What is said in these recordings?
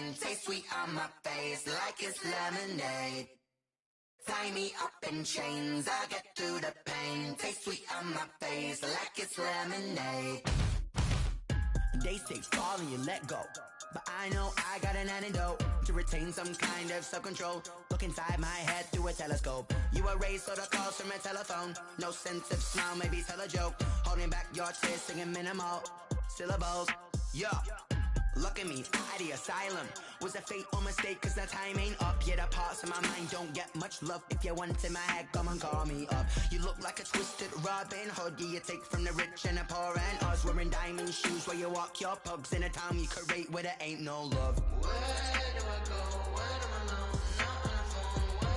pain. Taste sweet on my face like it's lemonade. Tie me up in chains, I get through the pain. Taste sweet on my face like it's lemonade. They say fall and you let go, but I know I got an antidote to retain some kind of self-control. Look inside my head through a telescope. You erase all the calls from a telephone. No sense of smile, maybe tell a joke. Holding back your tears, singing minimal syllables. Yeah, look at me, out the asylum. Was a fate or mistake, cause the time ain't up. Yet the parts of my mind don't get much love. If you want in my head, come and call me up. You look like a twisted Robin Hood. Yeah, you take from the rich and the poor and us. Wearing diamond shoes where you walk your pugs. In a town you create where there ain't no love. Where do I go? Where am I alone? Not on the phone.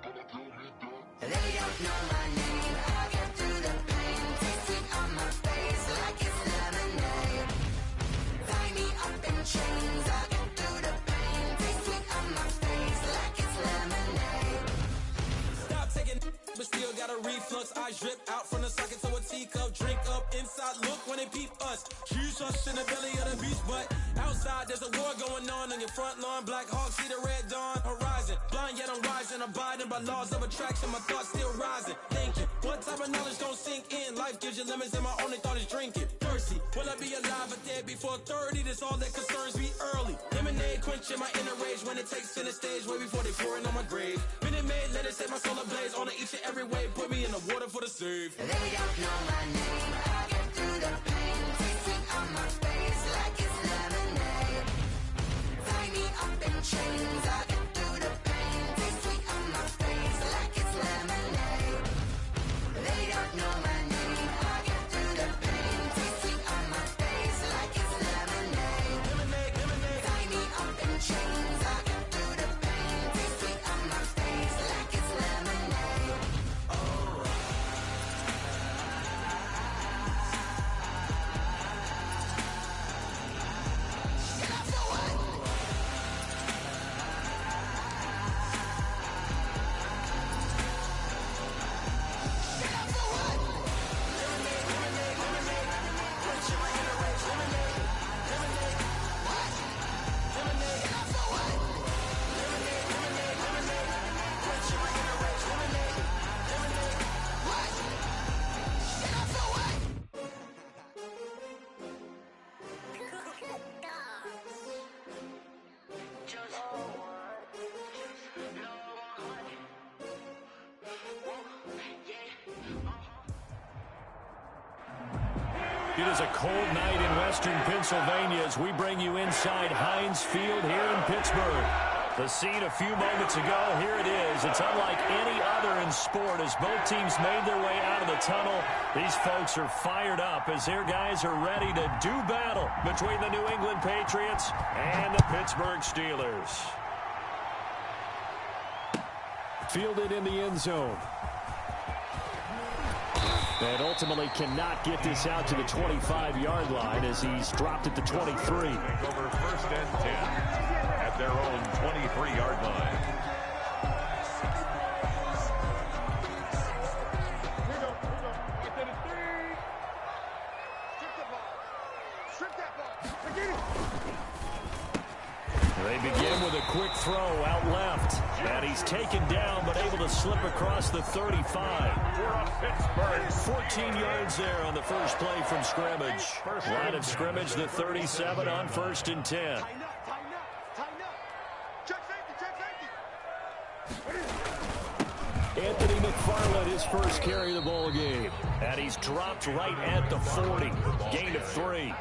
When I'm on my own. They don't know my name. I get through the pain. Taste sweet on my face like it's lemonade. Tie me up in chains, I get through the pain. Taste sweet on my face like it's lemonade. Stop taking, but still got a reflux. Eyes drip out from the socket to a teacup. Drink up inside, look when they peep us. Choose us in the belly of the beast, but outside there's a war going on your front lawn. Black Hawk, see the red dawn horizon. Blind yet I'm rising, abiding by laws of attraction. My thoughts still rising, thinking what type of knowledge don't sink in? Life gives you lemons and my only thought is drinking. Thirsty, will I be alive or dead before 30? That's all that concerns me early. Lemonade quenching my inner rage when it takes center stage way before they pour it on my grave. Minute Maid, let it set my soul ablaze on each and every way. Put me in the water for the save. They don't know my name, I get through the pain. Taste sweet on my face like it's lemonade. Tie me up in chains, I get through the pain. Taste sweet on my face like it's lemonade. They don't know my name, I get through the pain. Taste sweet on my face like it's lemonade. Tie me up in chains, I get through the pain. Taste sweet on my face like it's lemonade. Oh. Get up for what? Get up for what? Quenching my inner rage. Lemonade. What? Get up for what? Quenching my inner rage. Lemonade. What? Get up for what? It is a cold night in western Pennsylvania as we bring you inside Heinz Field here in Pittsburgh. The scene a few moments ago, here it is. It's unlike any other in sport as both teams made their way out of the tunnel. These folks are fired up as their guys are ready to do battle between the New England Patriots and the Pittsburgh Steelers. Fielded in the end zone. And ultimately cannot get this out to the 25-yard line as he's dropped at the 23. Over first and 10 at their own 23-yard line. They begin with a quick throw out left. And he's taken down but able to slip across the 35. We're on Pittsburgh. 14 yards there on the first play from scrimmage. Line of scrimmage, the 37 on first and 10. Anthony McFarland, his first carry of the ball game. And he's dropped right at the 40. Gain of 3.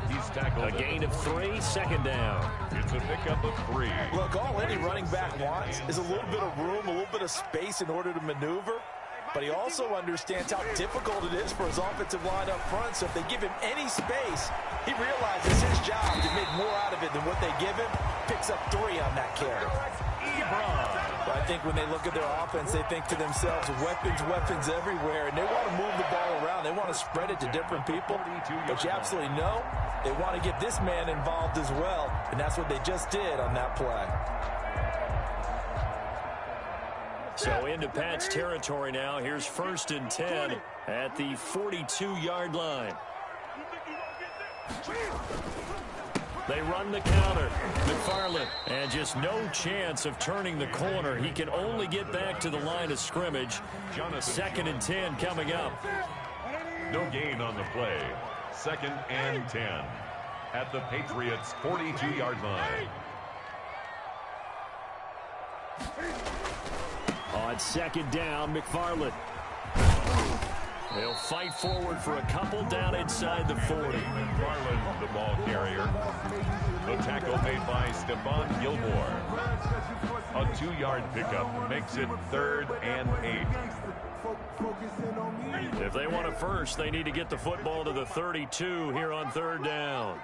He's tackled. A gain of 3, second down. It's a pickup of 3. Look, all any running back wants is a little bit of room, a little bit of space in order to maneuver. But he also understands how difficult it is for his offensive line up front. So if they give him any space, he realizes his job to make more out of it than what they give him. Picks up 3 on that carry. But I think when they look at their offense, they think to themselves, weapons everywhere. And they want to move the ball around. They want to spread it to different people. But you absolutely know they want to get this man involved as well. And that's what they just did on that play. So into Pat's territory now. Here's first and 10 at the 42-yard line. They run the counter. McFarland, and just no chance of turning the corner. He can only get back to the line of scrimmage. 2nd and 10 coming up. No gain on the play. 2nd and 10 at the Patriots' 42-yard line. On 2nd down, McFarland. They'll fight forward for a couple down inside the 40. McFarland, the ball carrier. The tackle made by Stephon Gilmore. A 2-yard pickup makes it 3rd and 8. If they want a first, they need to get the football to the 32 here on 3rd down.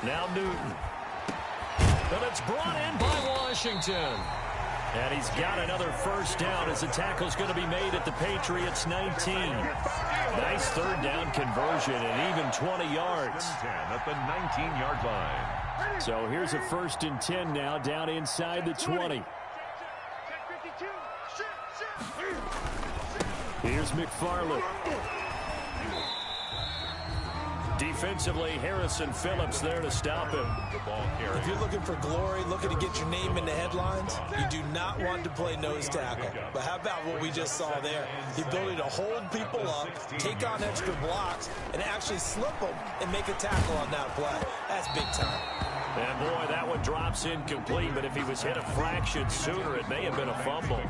Now Newton. And it's brought in by Washington. And he's got another first down as the tackle's going to be made at the Patriots' 19. Nice 3rd down conversion and even 20 yards. 10 at the 19-yard line. So here's a 1st and 10 now down inside the 20. Here's McFarland. Defensively, Harrison Phillips there to stop him. If you're looking for glory, looking to get your name in the headlines, you do not want to play nose tackle. But how about what we just saw there? The ability to hold people up, take on extra blocks, and actually slip them and make a tackle on that play. That's big time. And boy, that one drops incomplete, but if he was hit a fraction sooner, it may have been a fumble.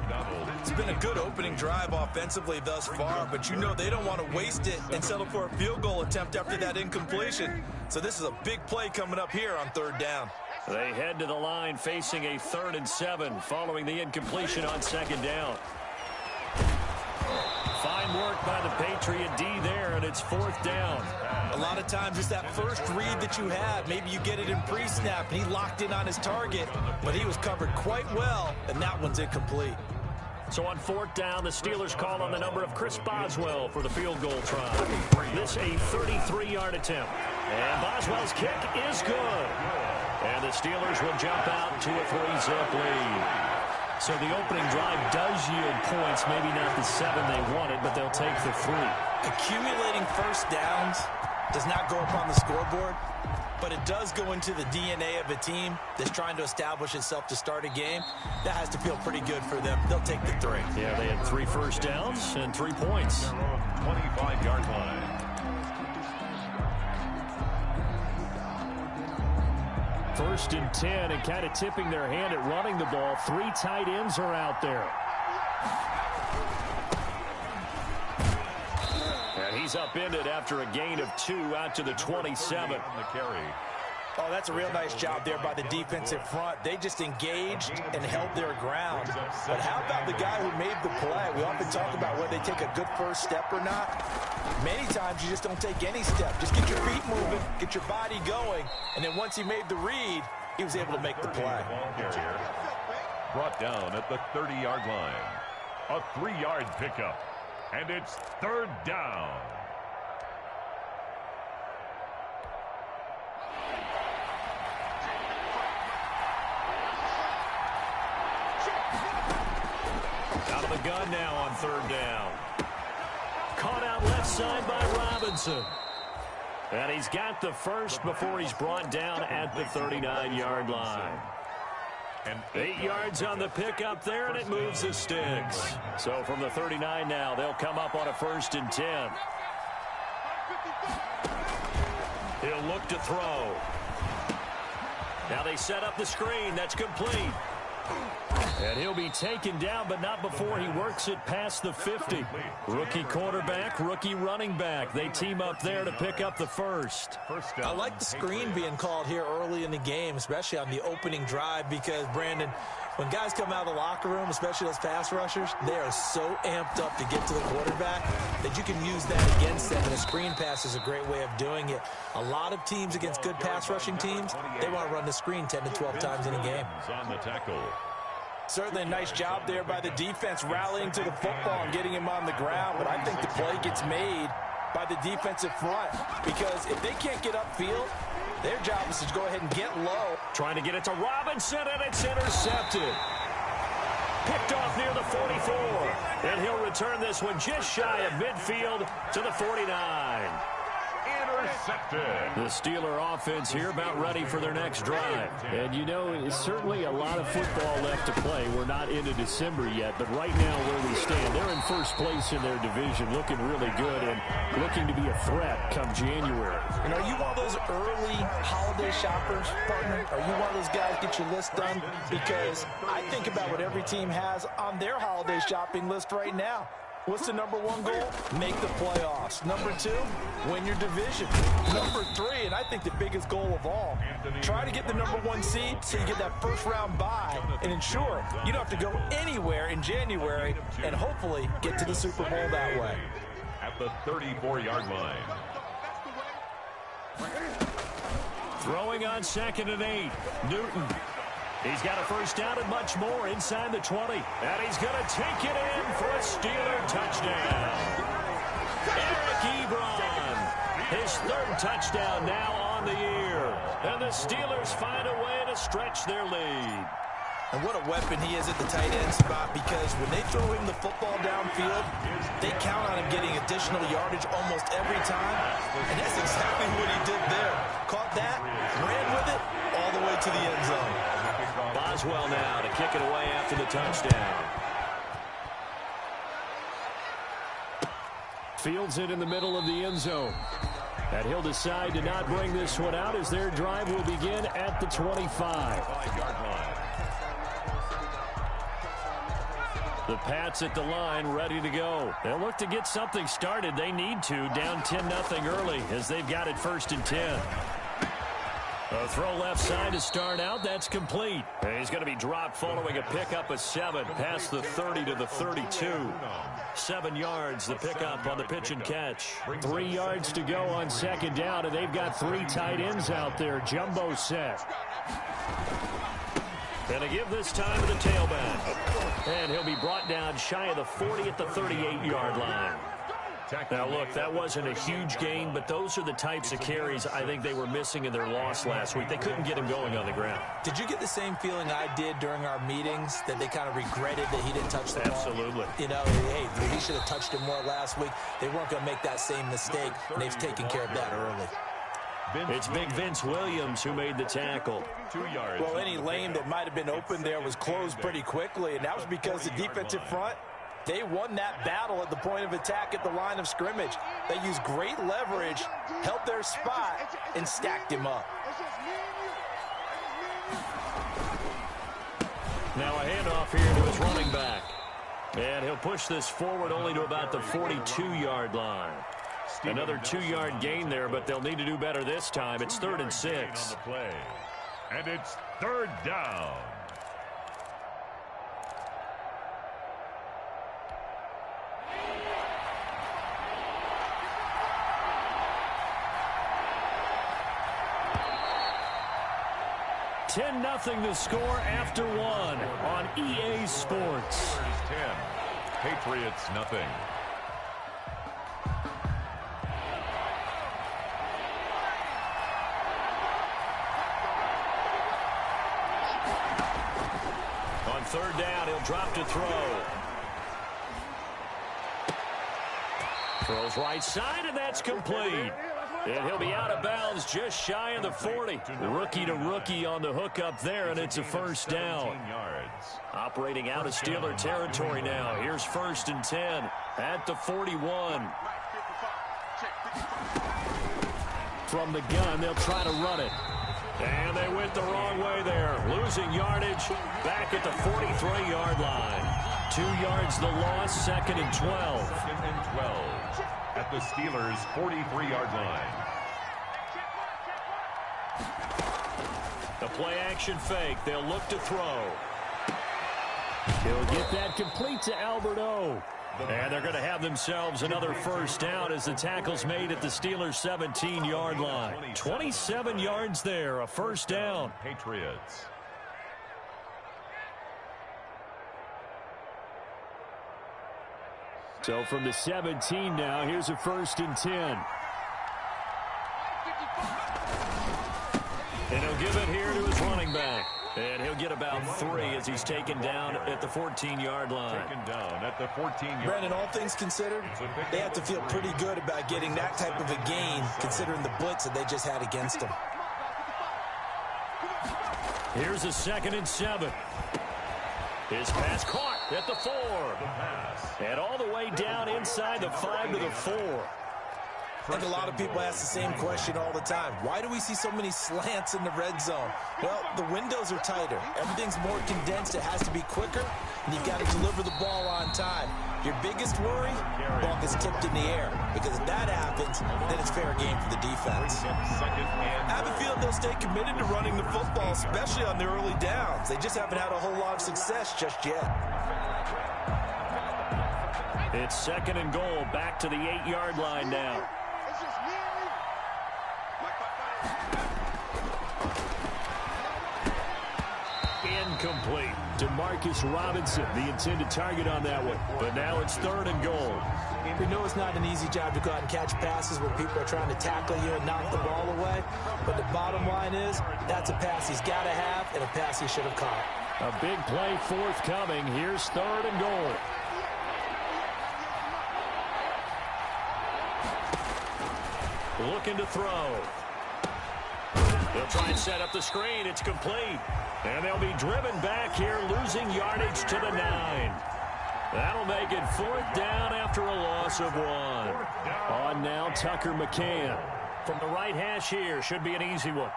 It's been a good opening drive offensively thus far, but you know they don't want to waste it and settle for a field goal attempt after that incompletion. So this is a big play coming up here on 3rd down. They head to the line facing a 3rd and 7 following the incompletion on 2nd down. Fine work by the Patriot D there, and it's 4th down. A lot of times it's that first read that you have. Maybe you get it in pre-snap, and he locked in on his target, but he was covered quite well, and that one's incomplete. So on 4th down, the Steelers call on the number of Chris Boswell for the field goal try. This a 33-yard attempt. And Boswell's kick is good. And the Steelers will jump out to a 3-zip lead. So the opening drive does yield points, maybe not the 7 they wanted, but they'll take the 3. Accumulating first downs does not go up on the scoreboard, but it does go into the DNA of a team that's trying to establish itself to start a game. That has to feel pretty good for them. They'll take the 3. Yeah, they had 3 first downs and 3 points. 25-yard line. First and 10, and kind of tipping their hand at running the ball. 3 tight ends are out there. And he's upended after a gain of 2 out to the 27. The carry. Oh, that's a real nice job there by the defensive front. They just engaged and held their ground. But how about the guy who made the play? We often talk about whether they take a good first step or not. Many times you just don't take any step. Just get your feet moving, get your body going, and then once he made the read, he was able to make the play. Brought down at the 30-yard line. A 3-yard pickup, and it's 3rd down. Out of the gun now on 3rd down. Caught out left side by Robinson. And he's got the first before he's brought down at the 39-yard line. And 8 yards on the pickup there, and it moves the sticks. So from the 39 now, they'll come up on a 1st and 10. He'll look to throw. Now they set up the screen. That's complete. And he'll be taken down, but not before he works it past the 50. Rookie quarterback, rookie running back. They team up there to pick up the first. I like the screen being called here early in the game, especially on the opening drive, because, Brandon, when guys come out of the locker room, especially those pass rushers, they are so amped up to get to the quarterback that you can use that against them, and a screen pass is a great way of doing it. A lot of teams against good pass rushing teams, they want to run the screen 10 to 12 times in a game. On the tackle. Certainly a nice job there by the defense rallying to the football and getting him on the ground, but I think the play gets made by the defensive front, because if they can't get upfield, their job is to go ahead and get low. Trying to get it to Robinson, and it's intercepted. Picked off near the 44. And he'll return this one just shy of midfield to the 49. intercepted. The Steeler offense here about ready for their next drive. And, you know, it's certainly a lot of football left to play. We're not into December yet, but right now where we stand, they're in first place in their division, looking really good and looking to be a threat come January. And are you one of those early holiday shoppers, partner? Are you one of those guys get your list done? Because I think about what every team has on their holiday shopping list right now. What's the number one goal? Make the playoffs. Number two, win your division. Number three, and I think the biggest goal of all, try to get the number one seed so you get that first round bye and ensure you don't have to go anywhere in January and hopefully get to the Super Bowl that way. At the 34-yard line. Throwing on 2nd and 8. Newton. He's got a first down and much more inside the 20. And he's going to take it in for a Steeler touchdown. Eric Ebron, his 3rd touchdown now on the year. And the Steelers find a way to stretch their lead. And what a weapon he is at the tight end spot, because when they throw him the football downfield, they count on him getting additional yardage almost every time. And that's exactly what he did there. Caught that, ran with it, all the way to the end zone. Boswell now to kick it away after the touchdown. Fields it in the middle of the end zone. And he'll decide to not bring this one out as their drive will begin at the 25. The Pats at the line, ready to go. They'll look to get something started. They need to, down 10-0 early as they've got it 1st and 10. A throw left side to start out. That's complete. He's going to be dropped following a pickup of 7 past the 30 to the 32. 7 yards, the pickup on the pitch and catch. 3 yards to go on 2nd down, and they've got 3 tight ends out there. Jumbo set. And a give this time to the tailback. And he'll be brought down shy of the 40 at the 38-yard line. Now, look, that wasn't a huge gain, but those are the types of carries I think they were missing in their loss last week. They couldn't get him going on the ground. Did you get the same feeling I did during our meetings, that they kind of regretted that he didn't touch the ball? Absolutely. You know, hey, he should have touched it more last week. They weren't going to make that same mistake, and they've taken care of that early. It's big Vince Williams who made the tackle. 2 yards. Well, any lane that might have been open there was closed pretty quickly, and that was because the defensive front, they won that battle at the point of attack at the line of scrimmage. They used great leverage, held their spot, and stacked him up. Now a handoff here to his running back. And he'll push this forward only to about the 42-yard line. Another 2-yard gain there, but they'll need to do better this time. It's 3rd and 6. And it's 3rd down. Nothing to score after 1 on EA Sports. 10. Patriots nothing. On 3rd down, he'll drop to throw. Throws right side, and that's complete. And he'll be out of bounds just shy of the 40. Rookie to rookie on the hook up there, and it's a 1st down. Operating out of Steeler territory now. Here's 1st and 10 at the 41. From the gun, they'll try to run it. And they went the wrong way there. Losing yardage back at the 43-yard line. 2 yards the loss, 2nd and 12. 2nd and 12 at the Steelers' 43-yard line. The play-action fake. They'll look to throw. He'll get that complete to Albert O. And they're going to have themselves another 1st down as the tackle's made at the Steelers' 17-yard line. 27 yards there, a 1st down. Patriots. So from the 17 now, here's a 1st and 10. And he'll give it here to his running back. And he'll get about 3 as he's taken down at the 14-yard line. Taken down at the 14-yard. Brandon, all things considered, they have to feel pretty good about getting that type of a gain, considering the blitz that they just had against them. Here's a 2nd and 7. His pass caught at the 4. And all the way down inside the 5 to the 4. I think a lot of people ask the same question all the time. Why do we see so many slants in the red zone? Well, the windows are tighter. Everything's more condensed. It has to be quicker, and you've got to deliver the ball on time. Your biggest worry, ball gets tipped in the air, because if that happens, then it's fair game for the defense. I have a feeling they'll stay committed to running the football, especially on the early downs. They just haven't had a whole lot of success just yet. It's 2nd and goal, back to the 8-yard line now. Incomplete. DeMarcus Robinson, the intended target on that one. But now it's 3rd and goal. We know it's not an easy job to go out and catch passes when people are trying to tackle you and knock the ball away. But the bottom line is, that's a pass he's got to have and a pass he should have caught. A big play forthcoming. Here's 3rd and goal. Looking to throw. They'll try and set up the screen. It's complete. And they'll be driven back here, losing yardage to the 9. That'll make it 4th down after a loss of 1. On now, Tucker McCann. From the right hash here, should be an easy one.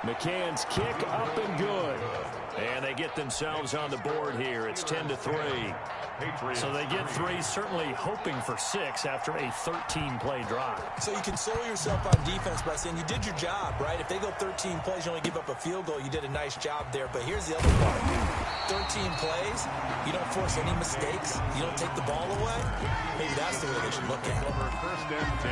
McCann's kick up and good. And they get themselves on the board here. It's 10-3. So they get 3, certainly hoping for 6 after a 13-play drive. So you console yourself on defense by saying you did your job, right? If they go 13 plays, you only give up a field goal, you did a nice job there. But here's the other part. 13 plays, you don't force any mistakes, you don't take the ball away. Maybe that's the way they should look at it. 1st and 10.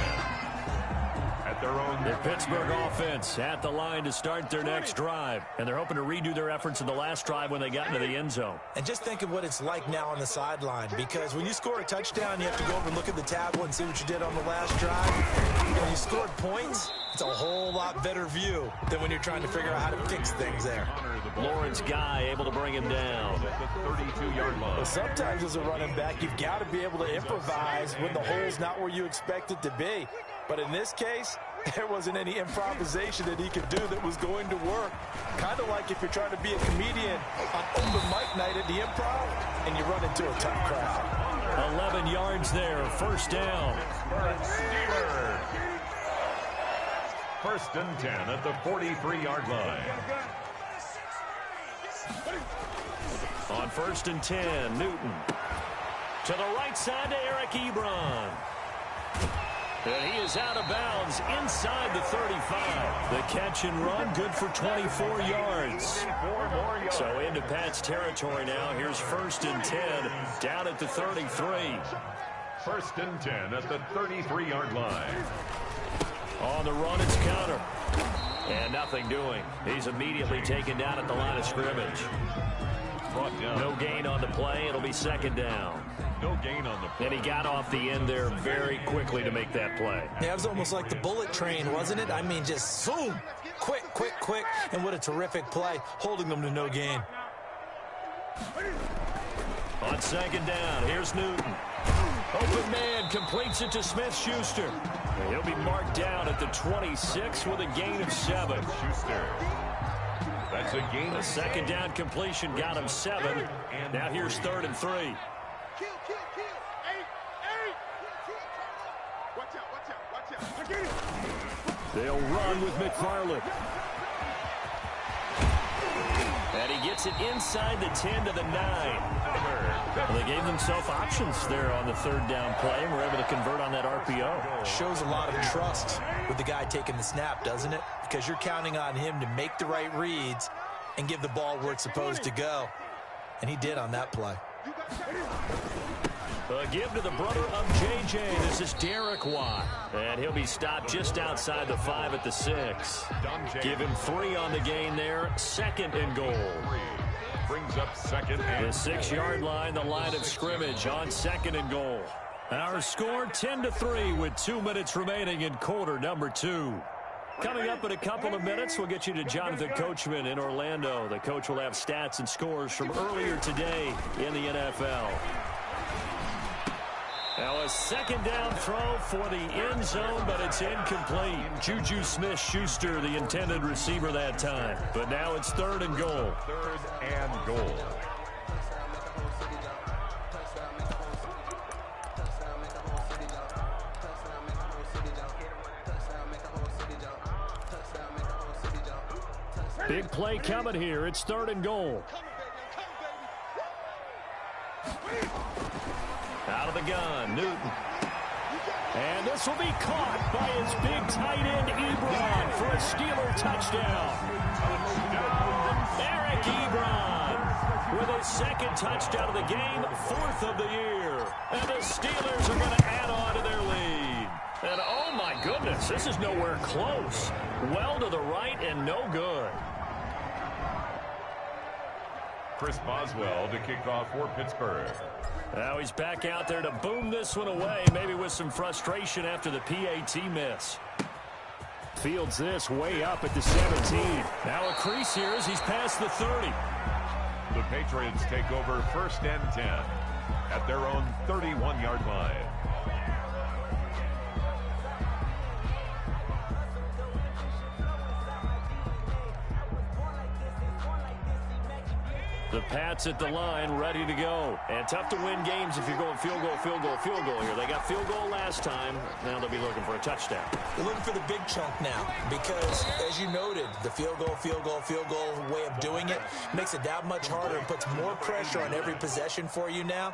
At their own. The Pittsburgh offense at the line to start their next drive. And they're hoping to redo their efforts in the last drive when they got into the end zone. And just think of what it's like now on the sideline, because when you score a touchdown, you have to go over and look at the tablet and see what you did on the last drive. When you scored points, it's a whole lot better view than when you're trying to figure out how to fix things there. Lawrence Guy able to bring him down. At the 32-yard line. Well, sometimes as a running back, you've got to be able to improvise when the hole's not where you expect it to be. But in this case, there wasn't any improvisation that he could do that was going to work. Kind of like if you're trying to be a comedian on open mic night at the Improv and you run into a tough crowd. 11 yards there, 1st down. Steelers. 1st and 10 at the 43-yard line. On 1st and 10, Newton. To the right side to Eric Ebron. And he is out of bounds inside the 35. The catch and run, good for 24 yards. So into Pat's territory now. Here's 1st and 10, down at the 33. 1st and 10 at the 33-yard line. On the run, it's Counter. And nothing doing. He's immediately taken down at the line of scrimmage. No gain on the play. It'll be 2nd down. No gain on the play. And he got off the end there very quickly to make that play. Yeah, it was almost like the bullet train, wasn't it? I mean, just zoom, quick, quick, quick. And what a terrific play, holding them to no gain. On 2nd down, here's Newton. Open man completes it to Smith-Schuster. He'll be marked down at the 26 with a gain of 7. Schuster. That's a gain The of 2nd down completion got him 7. Now here's 3rd and 3. They'll run with McFarland. And he gets it inside the 10 to the 9. Well, they gave themselves options there on the 3rd down play and were able to convert on that RPO. Shows a lot of trust with the guy taking the snap, doesn't it? Because you're counting on him to make the right reads and give the ball where it's supposed to go. And he did on that play. A give to the brother of J.J. This is Derek Watt. And he'll be stopped just outside the 5 at the 6. Give him 3 on the gain there. 2nd and goal. Brings up 2nd and the 6-yard line, the line of scrimmage on 2nd and goal. Our score 10-3 with 2 minutes remaining in quarter number 2. Coming up in a couple of minutes, we'll get you to Jonathan Coachman in Orlando. The coach will have stats and scores from earlier today in the NFL. Now a second down throw for the end zone, but it's incomplete. Juju Smith-Schuster, the intended receiver that time. But now it's 3rd and goal. 3rd and goal. Big play coming here. It's 3rd and goal. Out of the gun, Newton. And this will be caught by his big tight end, Ebron, for a Steeler touchdown. Eric Ebron with his 2nd touchdown of the game, 4th of the year. And the Steelers are going to add on to their lead. And oh my goodness, this is nowhere close. Well to the right and no good. Chris Boswell to kick off for Pittsburgh. Now he's back out there to boom this one away, maybe with some frustration after the PAT miss. Fields this way up at the 17. Now a crease here as he's past the 30. The Patriots take over 1st and 10 at their own 31-yard line. The Pats at the line, ready to go. And tough to win games if you're going field goal, field goal, field goal here. They got field goal last time. Now they'll be looking for a touchdown. They're looking for the big chunk now because, as you noted, the field goal way of doing it makes it that much harder and puts more pressure on every possession for you now.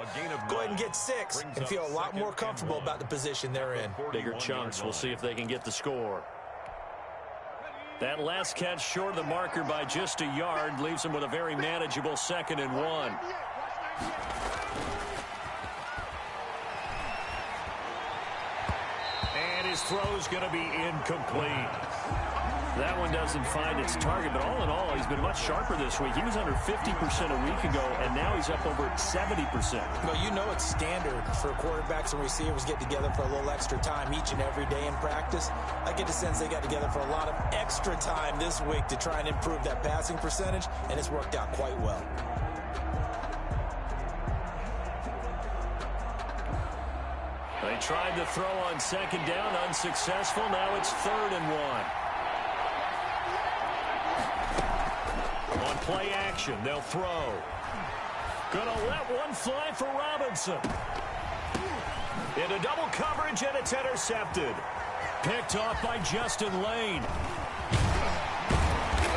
Go ahead and get 6 and feel a lot more comfortable about the position they're in. Bigger chunks. We'll see if they can get the score. That last catch short of the marker by just a yard leaves him with a very manageable 2nd and 1. And his throw's going to be incomplete. That one doesn't find its target, but all in all, he's been much sharper this week. He was under 50% a week ago, and now he's up over 70%. Well, you know it's standard for quarterbacks and receivers get together for a little extra time each and every day in practice. I get the sense they got together for a lot of extra time this week to try and improve that passing percentage, and it's worked out quite well. They tried to throw on 2nd down, unsuccessful. Now it's 3rd and 1. On play action, they'll throw. Gonna let one fly for Robinson. Into double coverage, and it's intercepted. Picked off by Justin Lane.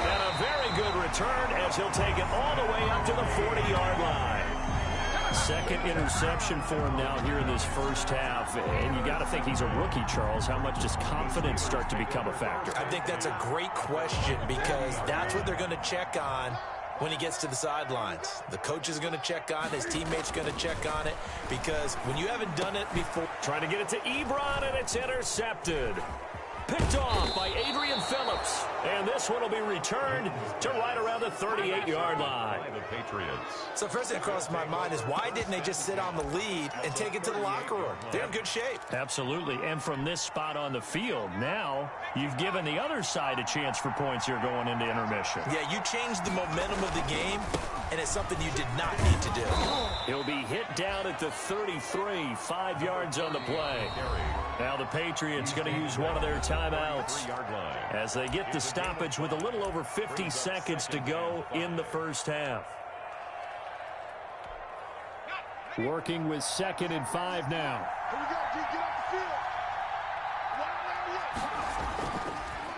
And a very good return as he'll take it all the way up to the 40-yard line. 2nd interception for him now here in this first half. And you got to think he's a rookie, Charles. How much does confidence start to become a factor? I think that's a great question because that's what they're going to check on when he gets to the sidelines. The coach is going to check on it. His teammates going to check on it because when you haven't done it before. Trying to get it to Ebron, and it's intercepted. Picked off by Adrian Phillips. And this one will be returned to right around the 38-yard line. The Patriots. So first thing that crosses my mind is why didn't they just sit on the lead and take it to the locker room? They're in good shape. Absolutely. And from this spot on the field, now you've given the other side a chance for points here going into intermission. Yeah, you changed the momentum of the game, and it's something you did not need to do. He'll be hit down at the 33, 5 yards on the play. Now the Patriots going to use one of their timeouts as they get the stoppage with a little over 50 seconds to go in the first half. Working with 2nd and 5 now.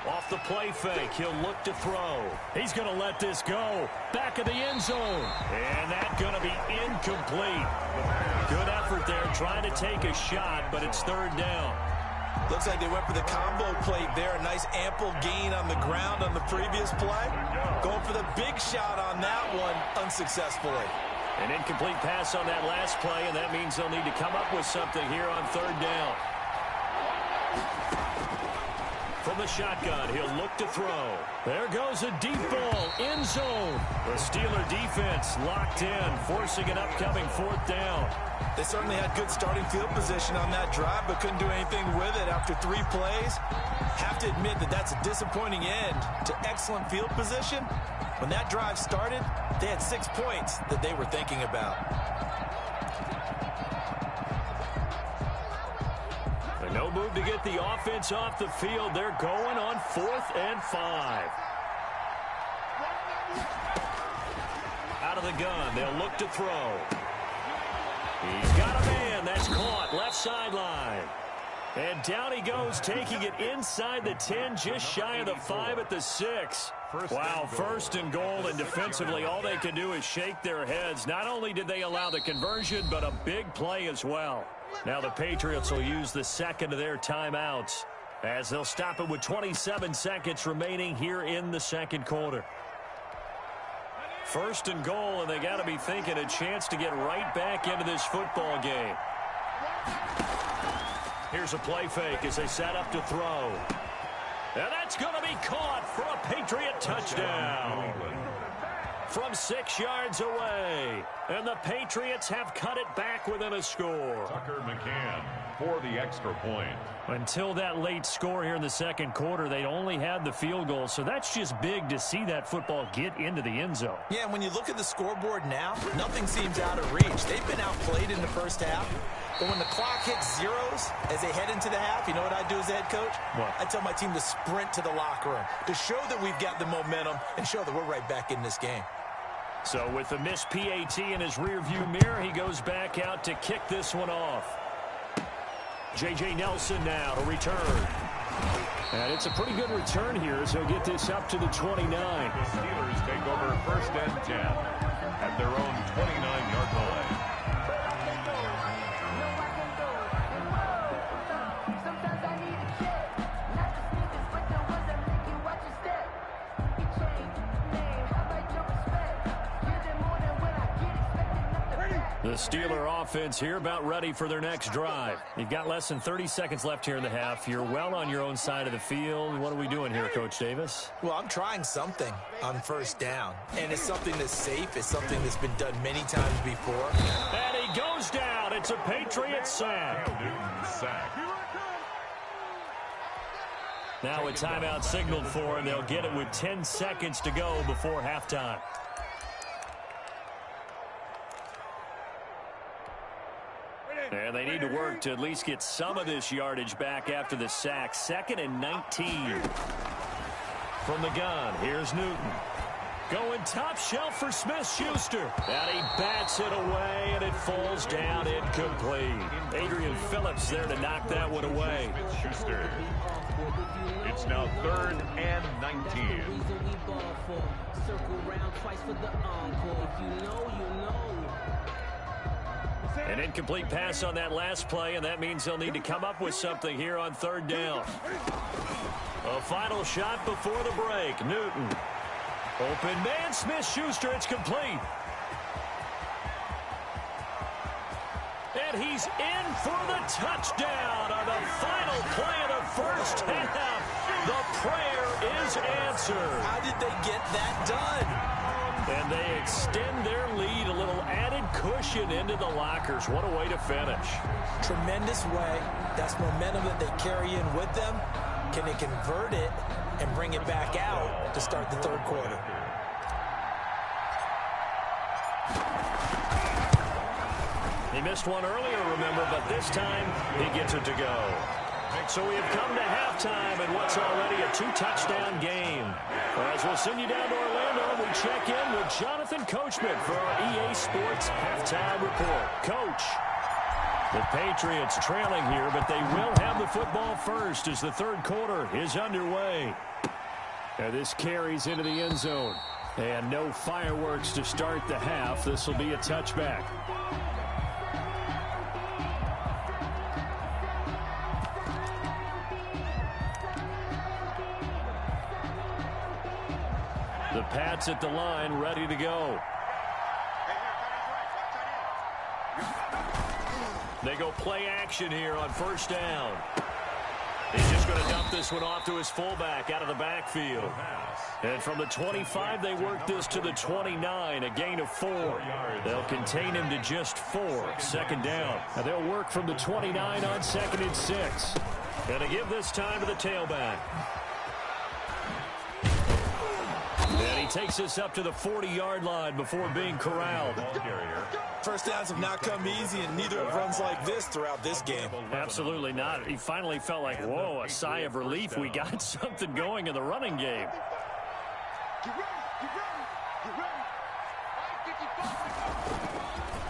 Off the play fake, he'll look to throw. He's going to let this go. Back of the end zone. And that's going to be incomplete. Good effort there trying to take a shot, but it's 3rd down. Looks like they went for the combo play there. A nice ample gain on the ground on the previous play. Going for the big shot on that one unsuccessfully. An incomplete pass on that last play, and that means they'll need to come up with something here on 3rd down. From the shotgun, he'll look to throw. There goes a deep ball, end zone. The Steeler defense locked in, forcing an upcoming 4th down. They certainly had good starting field position on that drive, but couldn't do anything with it after 3 plays. Have to admit that that's a disappointing end to excellent field position. When that drive started, they had 6 points that they were thinking about. No move to get the offense off the field. They're going on 4th and 5. Out of the gun, they'll look to throw. He's got a man. That's caught. Left sideline. And down he goes, taking it inside the 10, just shy of the 5 at the 6. Wow, 1st and goal, and defensively all they can do is shake their heads. Not only did they allow the conversion, but a big play as well. Now the Patriots will use the second of their timeouts as they'll stop it with 27 seconds remaining here in the second quarter. 1st and goal, and they got to be thinking a chance to get right back into this football game. Here's a play fake as they set up to throw. And that's going to be caught for a Patriot touchdown. From 6 yards away. And the Patriots have cut it back within a score. Tucker McCann for the extra point. Until that late score here in the second quarter, they only had the field goal. So that's just big to see that football get into the end zone. Yeah, and when you look at the scoreboard now, nothing seems out of reach. They've been outplayed in the first half. But when the clock hits zeros as they head into the half, you know what I do as the head coach? What? I tell my team to sprint to the locker room to show that we've got the momentum and show that we're right back in this game. So with the missed PAT in his rearview mirror, he goes back out to kick this one off. J.J. Nelson now to return. And it's a pretty good return here, so he'll get this up to the 29. The Steelers take over 1st and 10 at their own 29-yard line. The Steeler offense here about ready for their next drive. You've got less than 30 seconds left here in the half. You're well on your own side of the field. What are we doing here, Coach Davis? Well, I'm trying something on 1st down. And it's something that's safe. It's something that's been done many times before. And he goes down. It's a Patriot sack. Now a timeout signaled for, and they'll get it with 10 seconds to go before halftime. And they need to work to at least get some of this yardage back after the sack. 2nd and 19. From the gun, here's Newton. Going top shelf for Smith-Schuster. And he bats it away, and it falls down incomplete. Adrian Phillips there to knock that one away. Smith-Schuster. It's now 3rd and 19. An incomplete pass on that last play, and that means they'll need to come up with something here on 3rd down. A final shot before the break. Newton. Open man, Smith-Schuster. It's complete. And he's in for the touchdown on the final play of the first half. The prayer is answered. How did they get that done? And they extend their lead, a little added cushion into the lockers. What a way to finish. Tremendous way. That's momentum that they carry in with them. Can they convert it and bring it back out to start the 3rd quarter? He missed one earlier, remember, but this time he gets it to go. So we have come to halftime in what's already a 2-touchdown game. As we'll send you down to Orlando, we check in with Jonathan Coachman for our EA Sports Halftime Report. Coach, the Patriots trailing here, but they will have the football first as the 3rd quarter is underway. And this carries into the end zone. And no fireworks to start the half. This will be a touchback. The Pats at the line, ready to go. They go play action here on 1st down. He's just going to dump this one off to his fullback out of the backfield. And from the 25, they work this to the 29, a gain of 4. They'll contain him to just 4, second down. And they'll work from the 29 on 2nd and 6. And to give this time to the tailback. And he takes us up to the 40-yard line before being corralled. First downs have not come easy, and neither have runs like this throughout this game. Absolutely not. He finally felt like, whoa, a sigh of relief. We got something going in the running game.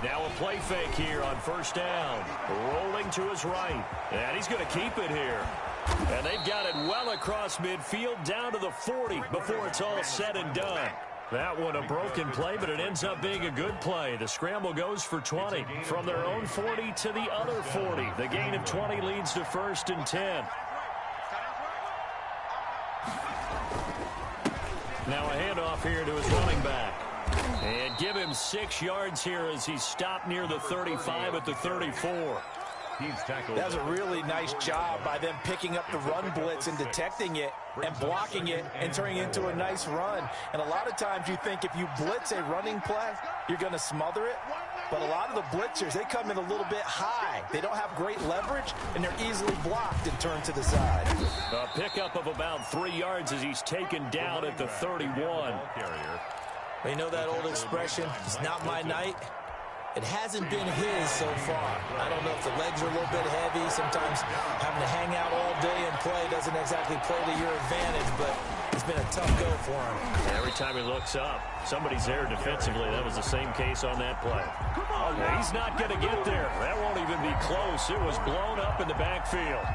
Now a play fake here on first down. Rolling to his right. And he's going to keep it here. And they've got it well across midfield down to the 40 before it's all said and done. That one a broken play, but it ends up being a good play. The scramble goes for 20 from their own 40 to the other 40. The gain of 20 leads to 1st and 10. Now a handoff here to his running back. And give him 6 yards here as he's stopped near the 35 at the 34. That's a really nice job by them picking up the run blitz and detecting it and blocking it and turning it into a nice run. And a lot of times you think if you blitz a running play, you're going to smother it. But a lot of the blitzers, they come in a little bit high. They don't have great leverage, and they're easily blocked and turned to the side. A pickup of about 3 yards as he's taken down at the 31. You know that old expression, it's not my night? It hasn't been his so far. I don't know if the legs are a little bit heavy. Sometimes having to hang out all day and play doesn't exactly play to your advantage, but it's been a tough go for him. Every time he looks up, somebody's there defensively. That was the same case on that play. He's not going to get there. That won't even be close. It was blown up in the backfield.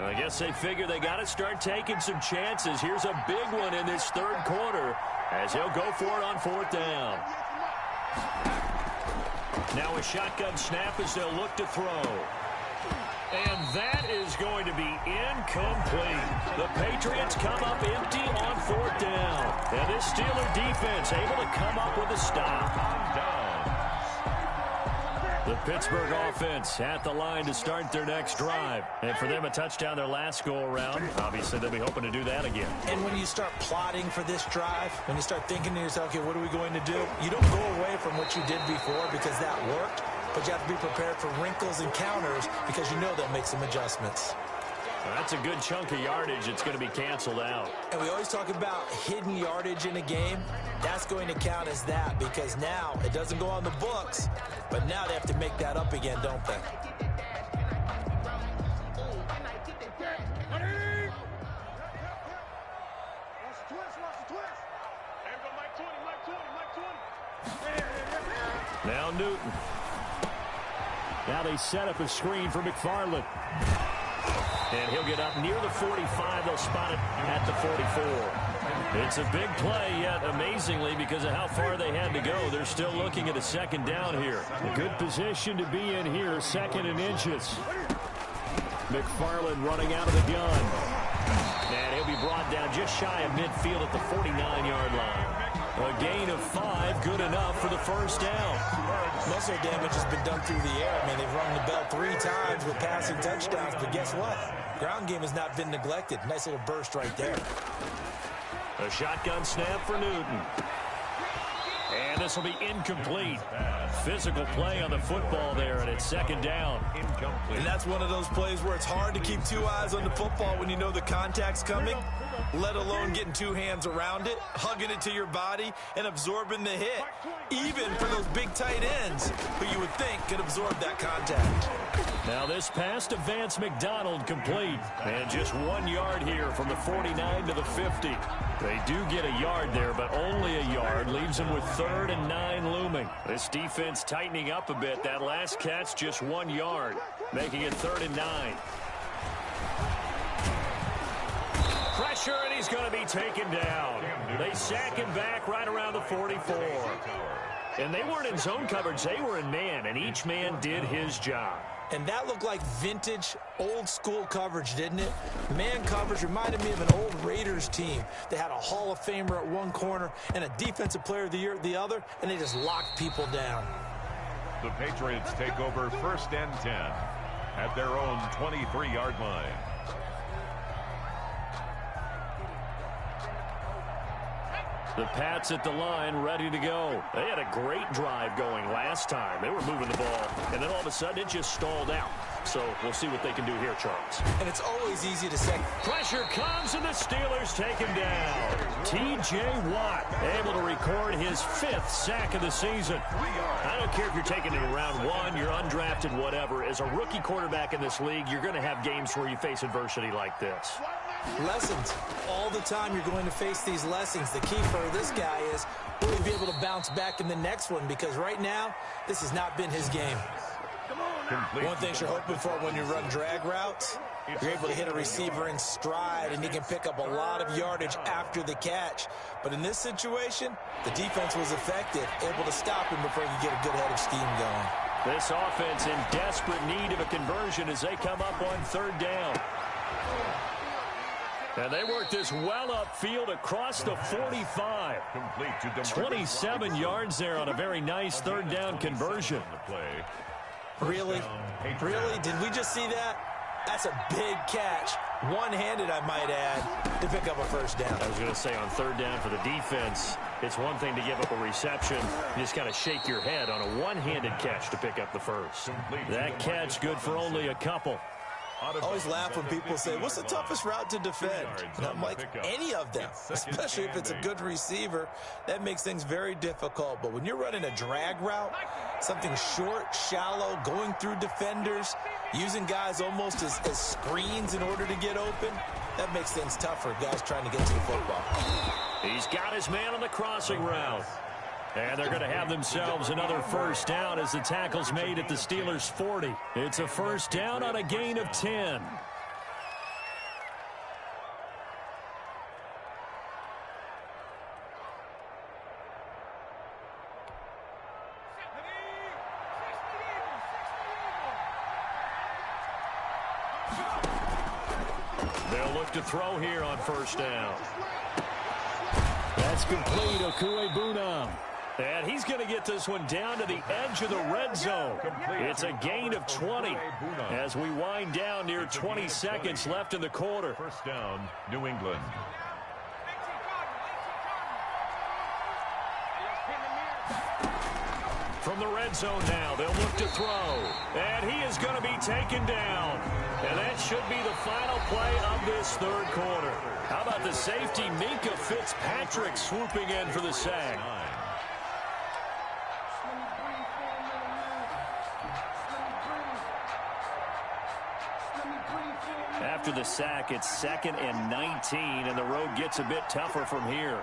I guess they figure they got to start taking some chances. Here's a big one in this third quarter as he'll go for it on 4th down. Now a shotgun snap as they'll look to throw. And that is going to be incomplete. The Patriots come up empty on 4th down. And this Steeler defense able to come up with a stop. The Pittsburgh offense at the line to start their next drive. And for them, a touchdown their last go-around. Obviously, they'll be hoping to do that again. And when you start plotting for this drive, when you start thinking to yourself, okay, what are we going to do? You don't go away from what you did before because that worked, but you have to be prepared for wrinkles and counters because you know they'll make some adjustments. That's a good chunk of yardage. It's going to be canceled out. And we always talk about hidden yardage in a game. That's going to count as that because now it doesn't go on the books, but now they have to make that up again, don't they? Now Newton. Now they set up a screen for McFarland. And he'll get up near the 45. They'll spot it at the 44. It's a big play, yet amazingly, because of how far they had to go, they're still looking at a 2nd down here. A good position to be in here, 2nd and inches. McFarland running out of the gun. And he'll be brought down just shy of midfield at the 49-yard line. A gain of 5, good enough for the 1st down. Muscle damage has been done through the air. I mean, they've rung the bell 3 times with passing touchdowns, but guess what? Ground game has not been neglected. Nice little burst right there. A shotgun snap for Newton. And this will be incomplete. Physical play on the football there, and it's 2nd down. And that's one of those plays where it's hard to keep 2 eyes on the football when you know the contact's coming, let alone getting 2 hands around it, hugging it to your body, and absorbing the hit. Even for those big tight ends who you would think could absorb that contact. Now this pass to Vance McDonald complete. And just 1 yard here from the 49 to the 50. They do get a yard there, but only a yard. Leaves them with 3rd and 9 looming. This defense tightening up a bit. That last catch just 1 yard, making it 3rd and 9. Pressure, and he's going to be taken down. They sack him back right around the 44. And they weren't in zone coverage. They were in man, and each man did his job. And that looked like vintage, old-school coverage, didn't it? Man coverage reminded me of an old Raiders team. They had a Hall of Famer at one corner and a Defensive Player of the Year at the other, and they just locked people down. The Patriots take over 1st and 10 at their own 23-yard line. The Pats at the line, ready to go. They had a great drive going last time. They were moving the ball, and then all of a sudden it just stalled out. So we'll see what they can do here, Charles. And it's always easy to say. Pressure comes, and the Steelers take him down. T.J. Watt able to record his 5th sack of the season. I don't care if you're taking it in round 1, you're undrafted, whatever. As a rookie quarterback in this league, you're going to have games where you face adversity like this. Lessons. All the time you're going to face these lessons. The key for this guy is will he be able to bounce back in the next one? Because right now, this has not been his game. One thing you're hoping for when you run drag routes, you're able to hit a receiver in stride, and he can pick up a lot of yardage after the catch. But in this situation, the defense was effective, able to stop him before he could get a good head of steam going. This offense in desperate need of a conversion as they come up on 3rd down. And they work this well upfield across the 45. 27 yards there on a very nice 3rd down conversion. Really? Really? Did we just see that? That's a big catch. One-handed, I might add, to pick up a 1st down. I was going to say on 3rd down for the defense, it's one thing to give up a reception. You just got to shake your head on a one-handed catch to pick up the 1st. That catch good for only a couple. I always laugh when people say, what's the toughest route to defend? And I'm like, any of them, especially if it's a good receiver. That makes things very difficult. But when you're running a drag route, something short, shallow, going through defenders, using guys almost as screens in order to get open, that makes things tough for guys trying to get to the football. He's got his man on the crossing route. And they're going to have themselves another 1st down as the tackle's made at the Steelers' 40. It's a 1st down on a gain of 10. They'll look to throw here on 1st down. That's complete. Okuebunam. And he's going to get this one down to the edge of the red zone. It's a gain of 20 as we wind down near 20 seconds left in the quarter. 1st down, New England. From the red zone now, they'll look to throw. And he is going to be taken down. And that should be the final play of this 3rd quarter. How about the safety, Minkah Fitzpatrick, swooping in for the sack. After the sack, it's 2nd and 19, and the road gets a bit tougher from here.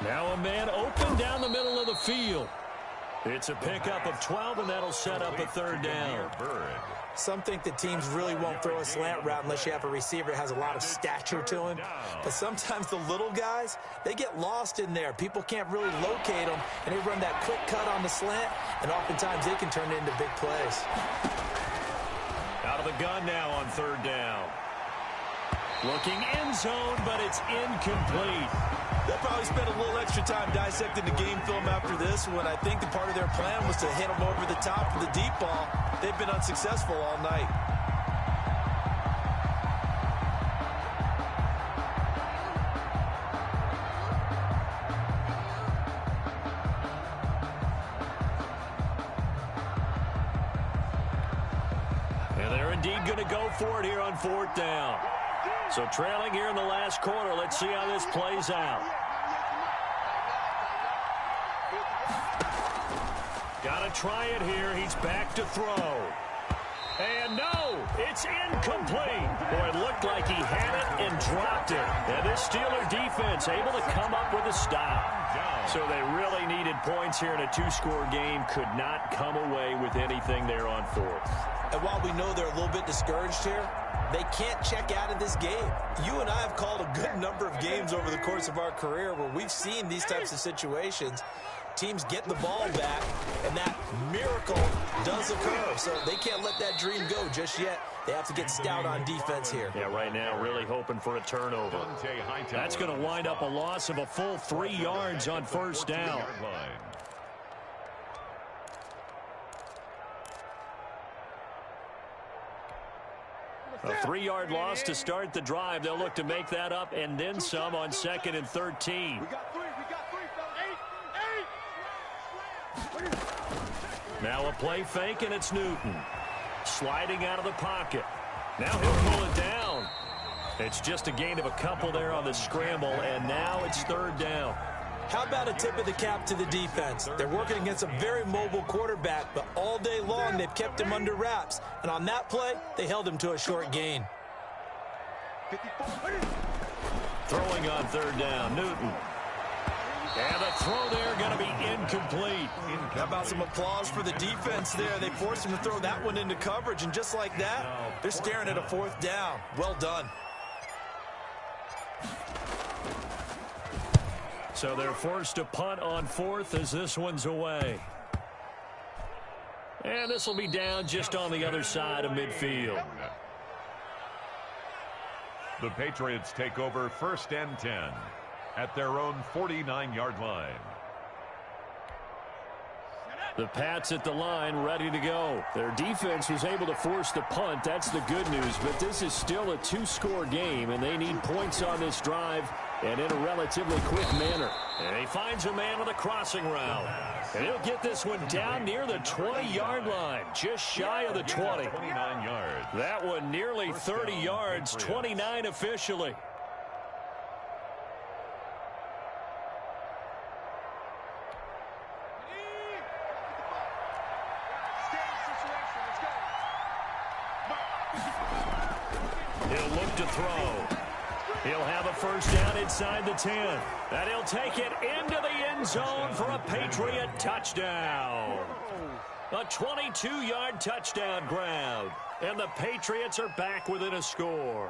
Now a man open down the middle of the field. It's a pickup of 12, and that'll set up a 3rd down. Some think that teams really won't throw a slant route unless you have a receiver that has a lot of stature to him. But sometimes the little guys, they get lost in there. People can't really locate them, and they run that quick cut on the slant, and oftentimes they can turn it into big plays. Out of the gun now on 3rd down. Looking end zone, but it's incomplete. They'll probably spend a little extra time dissecting the game film after this one. I think the part of their plan was to hit them over the top for the deep ball. They've been unsuccessful all night. And they're indeed going to go for it here on 4th down. So trailing here in the last quarter. Let's see how this plays out. Got to try it here. He's back to throw. And no, it's incomplete. Boy, it looked like he had it and dropped it. And this Steeler defense able to come up with a stop. So they really needed points here in a 2-score game. Could not come away with anything there on 4th. And while we know they're a little bit discouraged here, they can't check out of this game. You and I have called a good number of games over the course of our career where we've seen these types of situations. Teams get the ball back, and that miracle does occur. So they can't let that dream go just yet. They have to get stout on defense here. Yeah, right now really hoping for a turnover. That's going to wind up a loss of a full 3 yards on first down. A 3-yard loss to start the drive. They'll look to make that up and then some on 2nd and 13. Now a play fake, and it's Newton. Sliding out of the pocket. Now he'll pull it down. It's just a gain of a couple there on the scramble, and now it's 3rd down. How about a tip of the cap to the defense? They're working against a very mobile quarterback, but all day long they've kept him under wraps. And on that play, they held him to a short gain. Throwing on 3rd down, Newton. And the throw there going to be incomplete. How about some applause for the defense there? They forced him to throw that one into coverage, and just like that, they're staring at a 4th down. Well done. So they're forced to punt on 4th as this one's away. And this will be down just on the other side of midfield. The Patriots take over 1st and 10 at their own 49-yard line. The Pats at the line, ready to go. Their defense was able to force the punt. That's the good news, but this is still a 2-score game, and they need points on this drive and in a relatively quick manner. And he finds a man on the crossing route. And he'll get this one down near the 20-yard line, just shy of the 20. 29 yards. That one nearly 30 yards, 29 officially. He'll look to throw. He'll have a 1st down inside the 10. And he'll take it into the end zone for a Patriot touchdown. A 22-yard touchdown grab. And the Patriots are back within a score.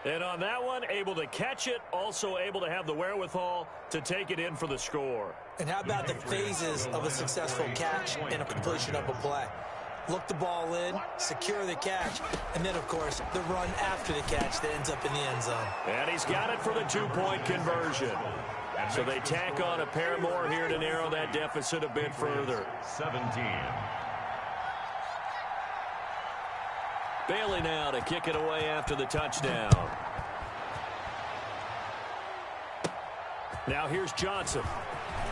And on that one, able to catch it, also able to have the wherewithal to take it in for the score. And how about the phases of a successful catch and a completion of a play? Look the ball in, secure the catch, and then, of course, the run after the catch that ends up in the end zone. And he's got it for the 2-point conversion. So they tack on a pair more here to narrow that deficit a bit further. 17. Bailey now to kick it away after the touchdown. Now here's Johnson.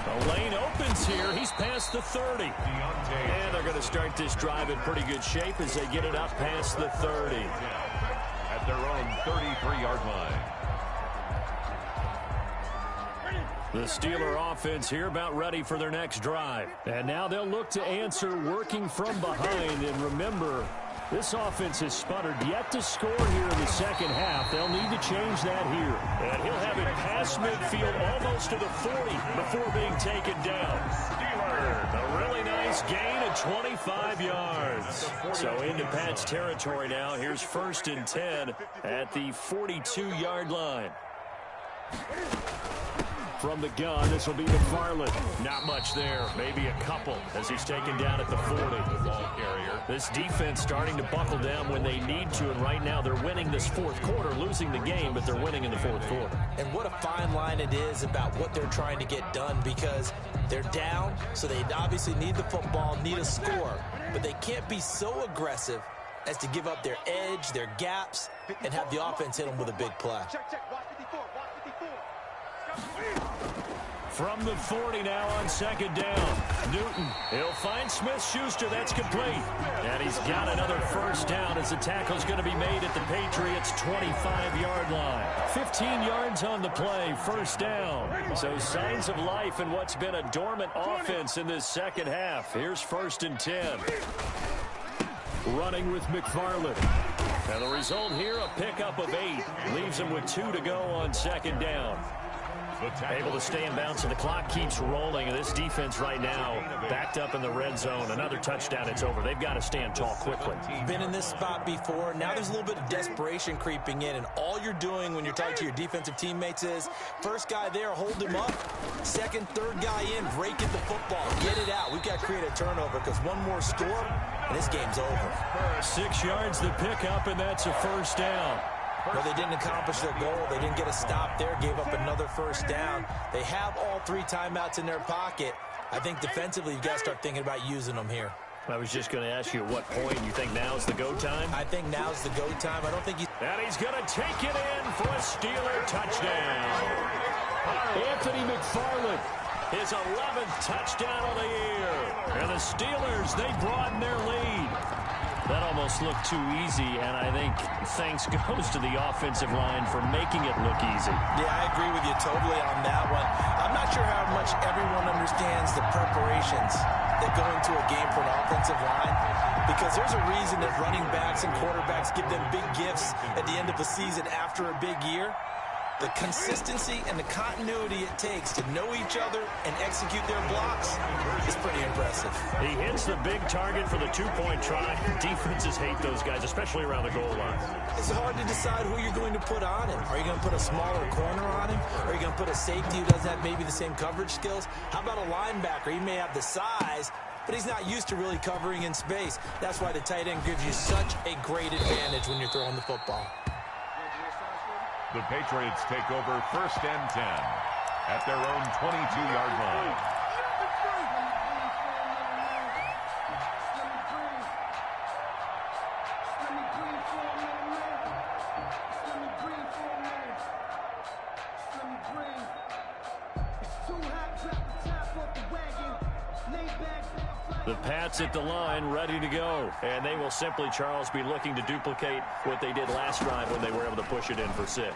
The lane opens here. He's past the 30. And they're going to start this drive in pretty good shape as they get it up past the 30. At their own 33-yard line. The Steeler offense here about ready for their next drive. And now they'll look to answer working from behind. And remember, this offense has sputtered yet to score here in the 2nd half. They'll need to change that here. And he'll have it past midfield almost to the 40 before being taken down. Steeler, a really nice gain of 25 yards. So into Pat's territory now. Here's 1st and 10 at the 42-yard line. From the gun, this will be McFarland. Not much there, maybe a couple as he's taken down at the 40. Ball carrier. This defense starting to buckle down when they need to, and right now they're winning this 4th quarter, losing the game, but they're winning in the 4th quarter. And what a fine line it is about what they're trying to get done, because they're down, so they obviously need the football, need a score, but they can't be so aggressive as to give up their edge, their gaps, and have the offense hit them with a big play. From the 40 now on 2nd down. Newton, he'll find Smith-Schuster. That's complete. And he's got another 1st down as the tackle's going to be made at the Patriots' 25-yard line. 15 yards on the play, 1st down. So signs of life in what's been a dormant offense in this 2nd half. Here's 1st and 10. Running with McFarland. And the result here, a pickup of 8. Leaves him with 2 to go on 2nd down. Able to stay in bounds, and the clock keeps rolling. And this defense right now backed up in the red zone. Another touchdown, it's over. They've got to stand tall quickly. Been in this spot before. Now there's a little bit of desperation creeping in, and all you're doing when you're talking to your defensive teammates is first guy there, hold him up. Second, third guy in, break at the football. Get it out. We've got to create a turnover because one more score, and this game's over. 6 yards the pickup, and that's a first down. Well, they didn't accomplish their goal. They didn't get a stop there, gave up another first down. They have all 3 timeouts in their pocket. I think defensively you've got to start thinking about using them here. I was just going to ask you at what point you think now is the go time? I think now's the go time. I don't think And he's going to take it in for a Steeler touchdown. Anthony McFarland, his 11th touchdown of the year. And the Steelers, they broaden their lead. That almost looked too easy, and I think thanks goes to the offensive line for making it look easy. Yeah, I agree with you totally on that one. I'm not sure how much everyone understands the preparations that go into a game for an offensive line, because there's a reason that running backs and quarterbacks give them big gifts at the end of the season after a big year. The consistency and the continuity it takes to know each other and execute their blocks is pretty impressive. He hits the big target for the 2-point try. Defenses hate those guys, especially around the goal line. It's hard to decide who you're going to put on him. Are you going to put a smaller corner on him? Are you going to put a safety who doesn't have maybe the same coverage skills? How about a linebacker? He may have the size, but he's not used to really covering in space. That's why the tight end gives you such a great advantage when you're throwing the football. The Patriots take over 1st and 10 at their own 22-yard line. The Pats at the line, ready to go. And they will simply, Charles, be looking to duplicate what they did last drive when they were able to push it in for 6.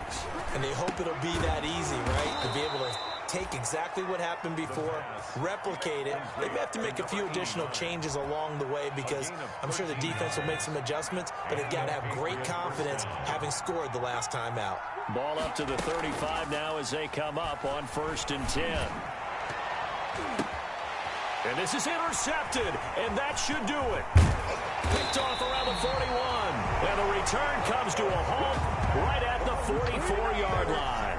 And they hope it'll be that easy, right? To be able to take exactly what happened before, replicate it. They may have to make a few additional changes along the way because I'm sure the defense will make some adjustments, but they've got to have great confidence having scored the last time out. Ball up to the 35 now as they come up on 1st and 10. And this is intercepted, and that should do it. Picked off around the 41, and the return comes to a halt right at the 44-yard line.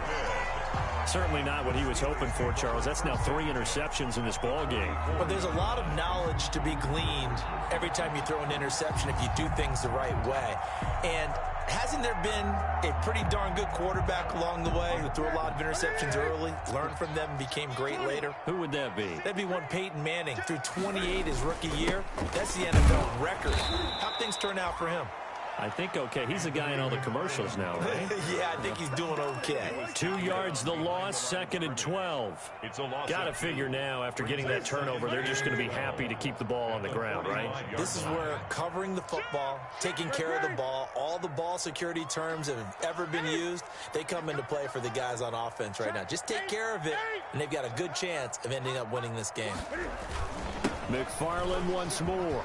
Certainly not what he was hoping for, Charles. That's now 3 interceptions in this ball game. But there's a lot of knowledge to be gleaned every time you throw an interception if you do things the right way. And hasn't there been a pretty darn good quarterback along the way who threw a lot of interceptions early, learned from them, and became great later? Who would that be? That'd be one Peyton Manning. Threw 28 his rookie year. That's the NFL record. How'd things turn out for him? I think okay. He's the guy in all the commercials now, right? Yeah, I think he's doing okay. 2 yards the loss, 2nd and 12. Got to figure now, after getting that turnover, they're just going to be happy to keep the ball on the ground, right? This is where covering the football, taking care of the ball, all the ball security terms that have ever been used, they come into play for the guys on offense right now. Just take care of it, and they've got a good chance of ending up winning this game. McFarland once more.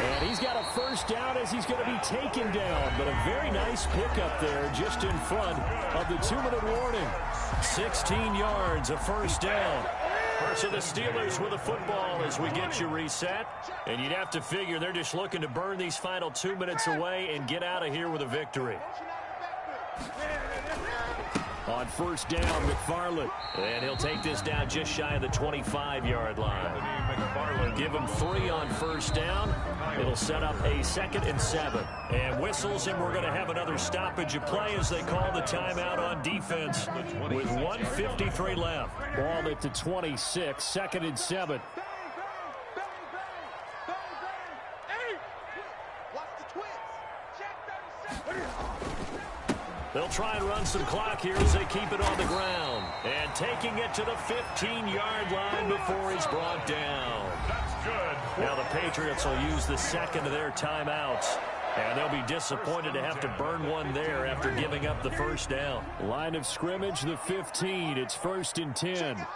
And he's got a first down as he's going to be taken down. But a very nice pickup there just in front of the 2-minute warning. 16 yards, a first down. So the Steelers with the football as we get you reset. And you'd have to figure they're just looking to burn these final 2 minutes away and get out of here with a victory. On first down, McFarland. And he'll take this down just shy of the 25-yard line. Give him 3 on first down. It'll set up a 2nd and 7. And whistles, and we're going to have another stoppage of play as they call the timeout on defense with 1:53 left. Ball at the 26, 2nd and 7. They'll try and run some clock here as they keep it on the ground. And taking it to the 15-yard line before he's brought down. That's good. Now the Patriots will use the 2nd of their timeouts. And they'll be disappointed to have to burn one there after giving up the first down. Line of scrimmage, the 15. It's 1st and 10.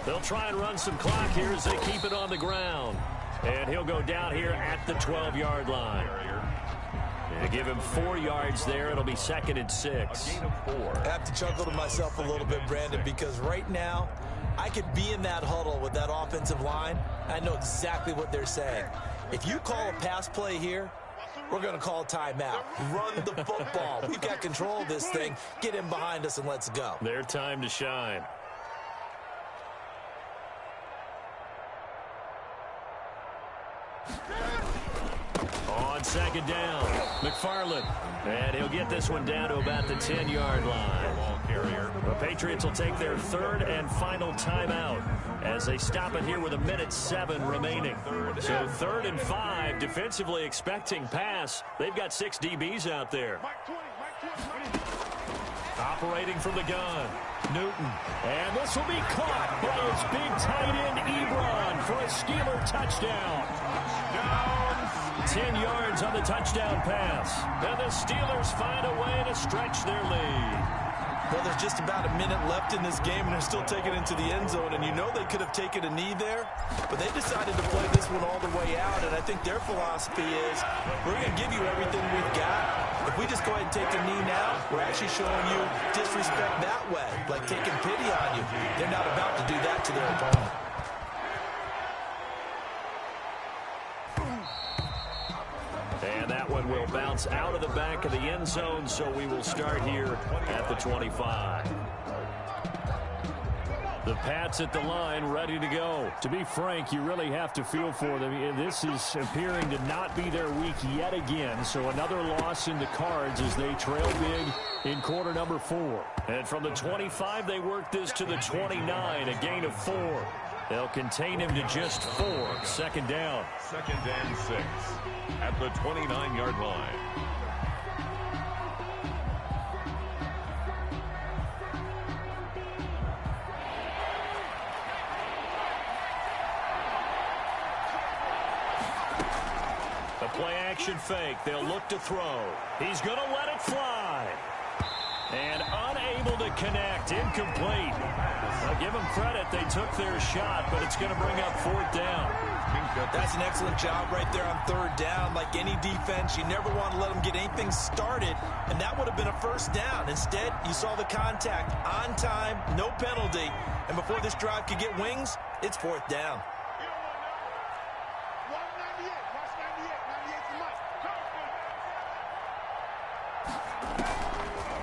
They'll try and run some clock here as they keep it on the ground. And he'll go down here at the 12-yard line. And give him 4 yards there. It'll be 2nd and 6. I have to chuckle to myself a little bit, Brandon, because right now I could be in that huddle with that offensive line. I know exactly what they're saying. If you call a pass play here, we're going to call a timeout. Run the football. We've got control of this thing. Get him behind us and let's go. Their time to shine. On 2nd down, McFarland. And he'll get this one down to about the 10-yard line. The Patriots will take their 3rd and final timeout as they stop it here with 1:07 remaining. So 3rd and 5, defensively expecting pass. They've got 6 DBs out there. Operating from the gun, Newton. And this will be caught by his big tight end, Ebron, for a Steeler touchdown. 10 yards on the touchdown pass. And the Steelers find a way to stretch their lead. Well, there's just about a minute left in this game, and they're still taking it into the end zone. And you know they could have taken a knee there, but they decided to play this one all the way out. And I think their philosophy is, we're going to give you everything we've got. If we just go ahead and take a knee now, we're actually showing you disrespect that way, like taking pity on you. They're not about to do that to their opponent. And that one will bounce out of the back of the end zone, so we will start here at the 25. The Pats at the line, ready to go. To be frank, you really have to feel for them. This is appearing to not be their week yet again, so another loss in the cards as they trail big in quarter number 4. And from the 25, they work this to the 29, a gain of 4. They'll contain him to just 4. 2nd down. 2nd and 6 at the 29-yard line. The play-action fake. They'll look to throw. He's going to let it fly. And unable to connect. Incomplete. I'll give them credit. They took their shot, but it's going to bring up 4th down. That's an excellent job right there on 3rd down. Like any defense, you never want to let them get anything started, and that would have been a 1st down. Instead, you saw the contact on time, no penalty, and before this drive could get wings, it's 4th down.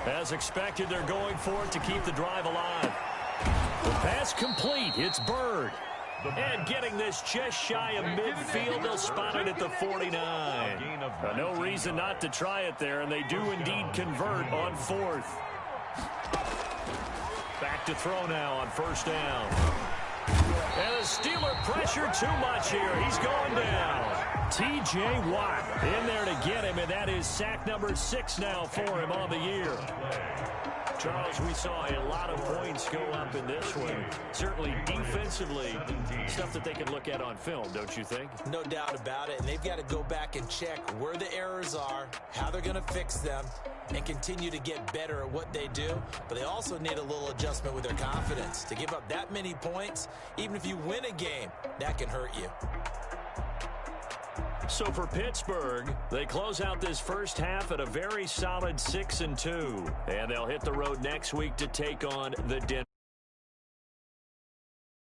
As expected, they're going for it to keep the drive alive. The pass complete. It's Bird. And getting this just shy of midfield, they'll spot it at the 49. No reason not to try it there, and they do indeed convert on 4th. Back to throw now on 1st down. And the Steeler pressure too much here. He's going down. T.J. Watt in there to get him, and that is sack number 6 now for him on the year. Charles, we saw a lot of points go up in this one. Certainly defensively, stuff that they can look at on film, don't you think? No doubt about it, and they've got to go back and check where the errors are, how they're going to fix them, and continue to get better at what they do. But they also need a little adjustment with their confidence. To give up that many points, even if you win a game, that can hurt you. So for Pittsburgh, they close out this first half at a very solid 6-2. And they'll hit the road next week to take on the Denver.